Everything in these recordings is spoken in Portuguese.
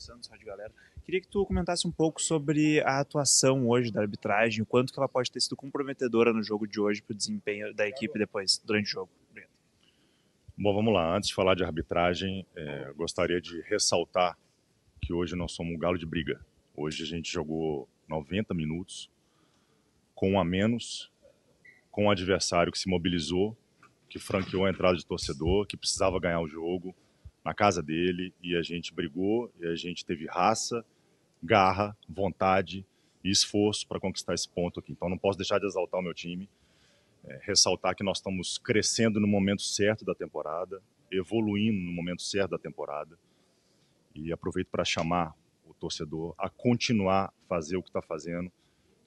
Santos, Rádio Galera. Queria que tu comentasse um pouco sobre a atuação hoje da arbitragem, o quanto que ela pode ter sido comprometedora no jogo de hoje para o desempenho da equipe depois, durante o jogo. Obrigado. Bom, vamos lá. Antes de falar de arbitragem, gostaria de ressaltar que hoje nós somos um galo de briga. Hoje a gente jogou 90 minutos com um a menos, com um adversário que se mobilizou, que franqueou a entrada de torcedor, que precisava ganhar o jogo na casa dele, e a gente brigou, e a gente teve raça, garra, vontade e esforço para conquistar esse ponto aqui. Então não posso deixar de exaltar o meu time, ressaltar que nós estamos crescendo no momento certo da temporada, evoluindo no momento certo da temporada, e aproveito para chamar o torcedor a continuar a fazer o que está fazendo,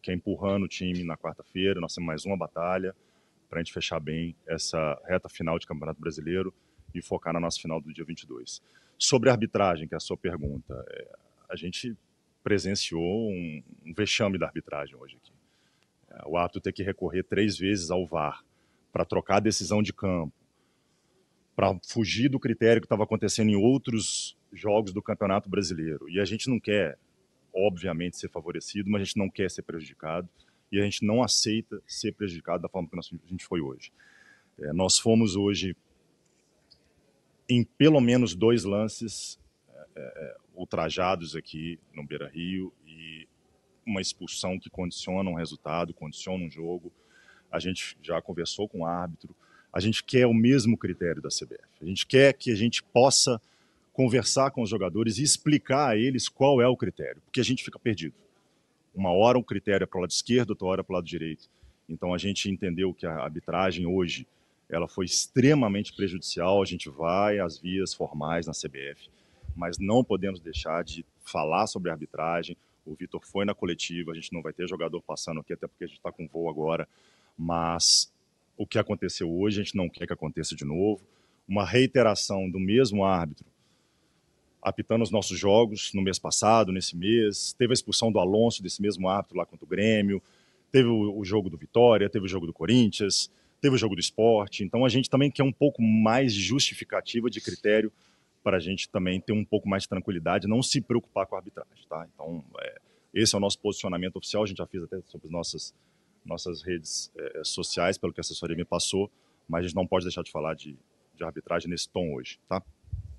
que é empurrando o time na quarta-feira. Nós temos mais uma batalha para a gente fechar bem essa reta final de Campeonato Brasileiro e focar na nossa final do dia 22. Sobre a arbitragem, que é a sua pergunta, a gente presenciou um vexame da arbitragem hoje aqui. O árbitro ter que recorrer 3 vezes ao VAR para trocar a decisão de campo, para fugir do critério que estava acontecendo em outros jogos do Campeonato Brasileiro. E a gente não quer, obviamente, ser favorecido, mas a gente não quer ser prejudicado, e a gente não aceita ser prejudicado da forma que a gente foi hoje. Nós fomos hoje em pelo menos 2 lances ultrajados aqui no Beira-Rio, e uma expulsão que condiciona um resultado, condiciona um jogo. A gente já conversou com o árbitro, a gente quer o mesmo critério da CBF, a gente quer que a gente possa conversar com os jogadores e explicar a eles qual é o critério, porque a gente fica perdido. Uma hora o critério é para o lado esquerdo, outra hora é para o lado direito. Então a gente entendeu que a arbitragem hoje ela foi extremamente prejudicial. A gente vai às vias formais na CBF, mas não podemos deixar de falar sobre a arbitragem. O Vitor foi na coletiva, a gente não vai ter jogador passando aqui, até porque a gente está com voo agora, mas o que aconteceu hoje a gente não quer que aconteça de novo. Uma reiteração do mesmo árbitro apitando os nossos jogos no mês passado, nesse mês. Teve a expulsão do Alonso, desse mesmo árbitro lá contra o Grêmio. Teve o jogo do Vitória, teve o jogo do Corinthians, teve o jogo do Sport. Então a gente também quer um pouco mais de justificativa, de critério, para a gente também ter um pouco mais de tranquilidade, não se preocupar com a arbitragem, tá? Então esse é o nosso posicionamento oficial. A gente já fez até sobre nossas redes sociais, pelo que a assessoria me passou, mas a gente não pode deixar de falar de arbitragem nesse tom hoje, tá?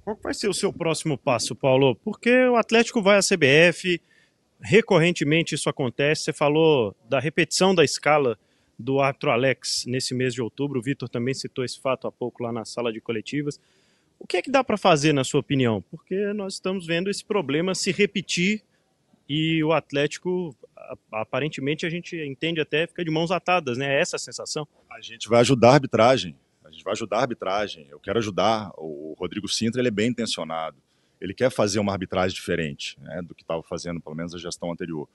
Qual vai ser o seu próximo passo, Paulo? Porque o Atlético vai à CBF, recorrentemente isso acontece. Você falou da repetição da escala do árbitro Alex nesse mês de outubro. O Vitor também citou esse fato há pouco lá na sala de coletivas. O que é que dá para fazer, na sua opinião? Porque nós estamos vendo esse problema se repetir e o Atlético, aparentemente, a gente entende até, fica de mãos atadas, né? É essa a sensação? A gente vai ajudar a arbitragem. A gente vai ajudar a arbitragem. Eu quero ajudar. O Rodrigo Sintra, ele é bem intencionado. Ele quer fazer uma arbitragem diferente, né, do que estava fazendo, pelo menos, a gestão anterior.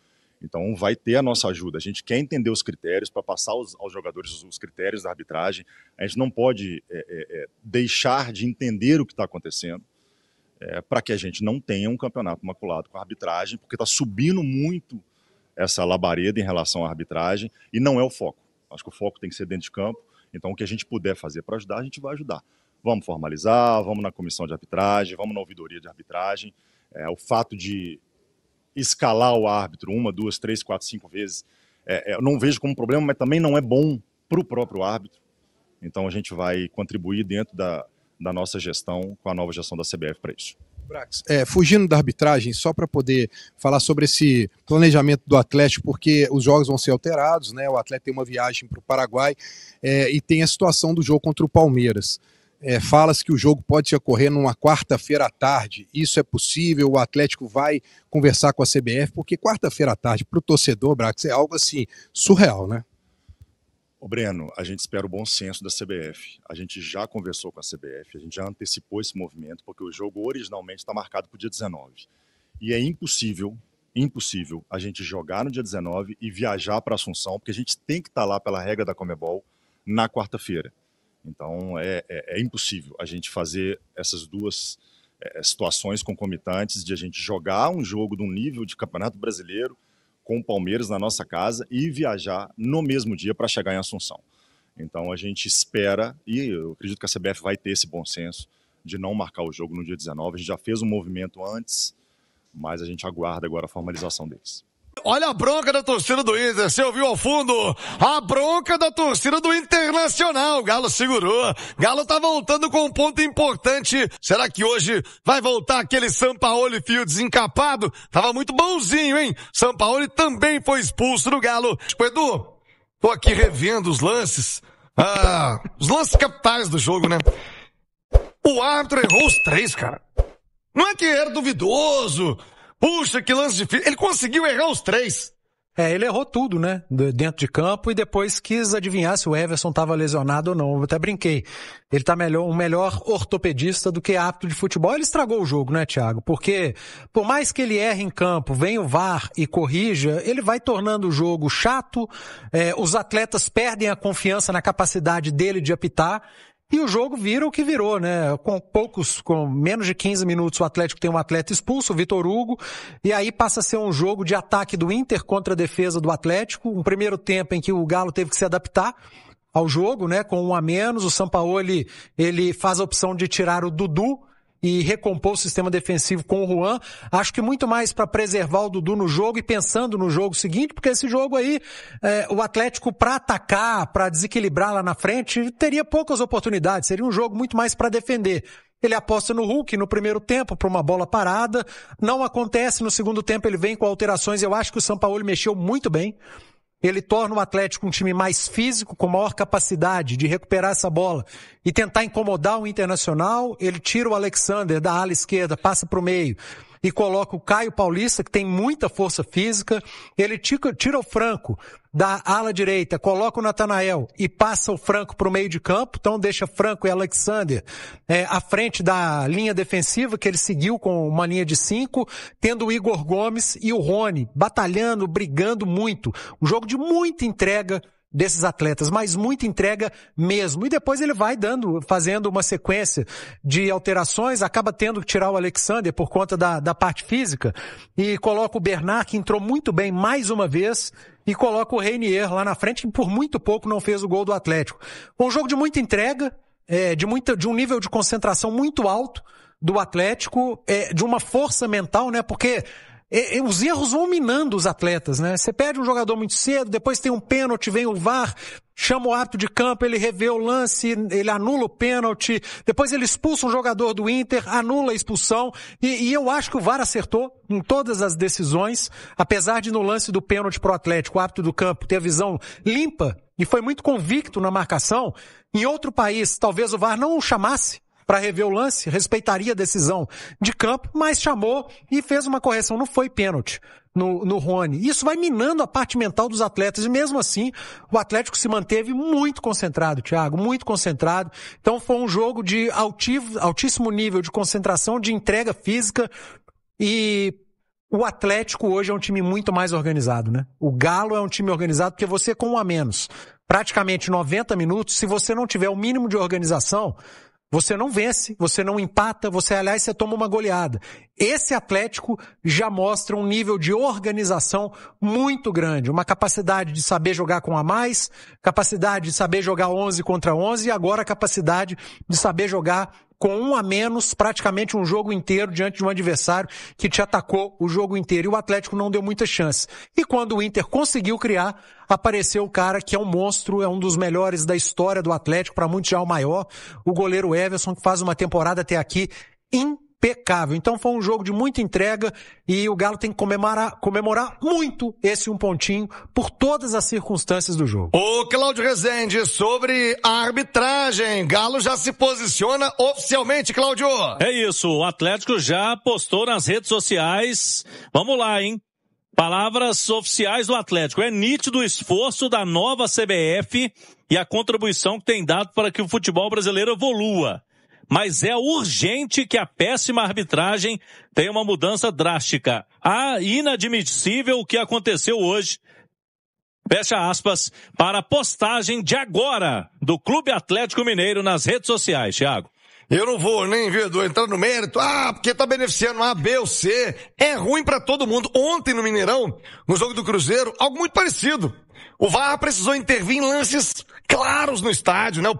Então, vai ter a nossa ajuda. A gente quer entender os critérios para passar aos jogadores os critérios da arbitragem. A gente não pode deixar de entender o que está acontecendo para que a gente não tenha um campeonato maculado com a arbitragem, porque está subindo muito essa labareda em relação à arbitragem e não é o foco. Acho que o foco tem que ser dentro de campo. Então, o que a gente puder fazer para ajudar, a gente vai ajudar. Vamos formalizar, vamos na comissão de arbitragem, vamos na ouvidoria de arbitragem. O fato de escalar o árbitro 1, 2, 3, 4, 5 vezes, eu não vejo como problema, mas também não é bom para o próprio árbitro. Então, a gente vai contribuir dentro da nossa gestão, com a nova gestão da CBF para isso. Brax, fugindo da arbitragem, só para poder falar sobre esse planejamento do Atlético, porque os jogos vão ser alterados, né? O Atlético tem uma viagem para o Paraguai e tem a situação do jogo contra o Palmeiras. Fala-se que o jogo pode ocorrer numa quarta-feira à tarde. Isso é possível? O Atlético vai conversar com a CBF? Porque quarta-feira à tarde, para o torcedor, Brax, é algo assim surreal, né? Ô Breno, a gente espera o bom senso da CBF. A gente já conversou com a CBF, a gente já antecipou esse movimento, porque o jogo originalmente está marcado para o dia 19. E é impossível a gente jogar no dia 19 e viajar para Assunção, porque a gente tem que estar lá pela regra da Conmebol na quarta-feira. Então é impossível a gente fazer essas duas situações concomitantes de a gente jogar um jogo de um nível de Campeonato Brasileiro com o Palmeiras na nossa casa e viajar no mesmo dia para chegar em Assunção. Então a gente espera, e eu acredito que a CBF vai ter esse bom senso de não marcar o jogo no dia 19. A gente já fez um movimento antes mas a gente aguarda agora a formalização deles. Olha a bronca da torcida do Inter, você ouviu ao fundo? A bronca da torcida do Internacional, o Galo segurou, Galo tá voltando com um ponto importante, será que hoje vai voltar aquele Sampaoli fio desencapado? Tava muito bonzinho, hein? Sampaoli também foi expulso do Galo. Edu, tô aqui revendo os lances capitais do jogo, né? O árbitro errou os 3, cara. Não é que era duvidoso, puxa, que lance difícil. Ele conseguiu errar os 3. Ele errou tudo, né? Dentro de campo e depois quis adivinhar se o Everson estava lesionado ou não. Eu até brinquei. Ele tá um melhor ortopedista do que árbitro de futebol. Ele estragou o jogo, né, Thiago? Porque, por mais que ele erre em campo, venha o VAR e corrija, ele vai tornando o jogo chato. Os atletas perdem a confiança na capacidade dele de apitar. E o jogo vira o que virou, né? Com menos de 15 minutos, o Atlético tem um atleta expulso, o Vitor Hugo, e aí passa a ser um jogo de ataque do Inter contra a defesa do Atlético. Um primeiro tempo em que o Galo teve que se adaptar ao jogo, né? Com 1 a menos, o Sampaoli, ele faz a opção de tirar o Dudu e recompor o sistema defensivo com o Juan. Acho que muito mais para preservar o Dudu no jogo e pensando no jogo seguinte, porque esse jogo aí, o Atlético para atacar, para desequilibrar lá na frente, teria poucas oportunidades, seria um jogo muito mais para defender. Ele aposta no Hulk no primeiro tempo para uma bola parada, não acontece, no segundo tempo ele vem com alterações, eu acho que o Sampaoli mexeu muito bem. Ele torna o Atlético um time mais físico, com maior capacidade de recuperar essa bola e tentar incomodar o Internacional. Ele tira o Alexander da ala esquerda, passa para o meio e coloca o Caio Paulista, que tem muita força física. Ele tira o Franco da ala direita, coloca o Natanael e passa o Franco para o meio de campo. Então deixa Franco e Alexander à frente da linha defensiva, que ele seguiu com uma linha de 5, tendo o Igor Gomes e o Rony batalhando, brigando muito. Um jogo de muita entrega desses atletas, mas muita entrega mesmo. E depois ele vai fazendo uma sequência de alterações, acaba tendo que tirar o Alexander por conta da parte física e coloca o Bernard, que entrou muito bem mais uma vez, e coloca o Reinier lá na frente, que por muito pouco não fez o gol do Atlético. Um jogo de muita entrega, de um nível de concentração muito alto do Atlético, de uma força mental, né? Porque os erros vão minando os atletas, né? Você perde um jogador muito cedo, depois tem um pênalti, vem o VAR, chama o árbitro de campo, ele revê o lance, ele anula o pênalti, depois ele expulsa um jogador do Inter, anula a expulsão, e eu acho que o VAR acertou em todas as decisões, apesar de no lance do pênalti pro Atlético, o árbitro do campo ter a visão limpa e foi muito convicto na marcação. Em outro país, talvez o VAR não o chamasse para rever o lance, respeitaria a decisão de campo, mas chamou e fez uma correção, não foi pênalti no Rony. Isso vai minando a parte mental dos atletas, e mesmo assim o Atlético se manteve muito concentrado, Thiago, muito concentrado. Então foi um jogo de altíssimo nível de concentração, de entrega física, e o Atlético hoje é um time muito mais organizado, né? O Galo é um time organizado porque você com 1 a menos, praticamente 90 minutos, se você não tiver o mínimo de organização, você não vence, você não empata, aliás, você toma uma goleada. Esse Atlético já mostra um nível de organização muito grande, uma capacidade de saber jogar com a mais, capacidade de saber jogar 11 contra 11 e agora a capacidade de saber jogar com 1 a menos, praticamente um jogo inteiro diante de um adversário que te atacou o jogo inteiro, e o Atlético não deu muita chance. E quando o Inter conseguiu criar, apareceu o cara que é um monstro, é um dos melhores da história do Atlético, para muitos já o maior, o goleiro Everson, que faz uma temporada até aqui impecável. Então foi um jogo de muita entrega e o Galo tem que comemorar muito esse 1 pontinho por todas as circunstâncias do jogo. Ô Cláudio Rezende, sobre a arbitragem, Galo já se posiciona oficialmente, Cláudio. É isso, o Atlético já postou nas redes sociais. Vamos lá, hein? Palavras oficiais do Atlético. É nítido o esforço da nova CBF e a contribuição que tem dado para que o futebol brasileiro evolua. Mas é urgente que a péssima arbitragem tenha uma mudança drástica. Inadmissível o que aconteceu hoje. Fecha aspas para a postagem de agora do Clube Atlético Mineiro nas redes sociais, Thiago. Eu não vou nem, Edu, entrar no mérito, porque tá beneficiando A, B ou C. É ruim pra todo mundo. Ontem no Mineirão, no jogo do Cruzeiro, algo muito parecido. O VAR precisou intervir em lances claros no estádio, né? O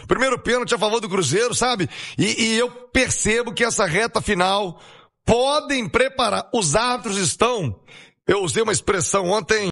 primeiro pênalti a favor do Cruzeiro, sabe? E eu percebo que essa reta final podem preparar. Os árbitros estão, eu usei uma expressão ontem,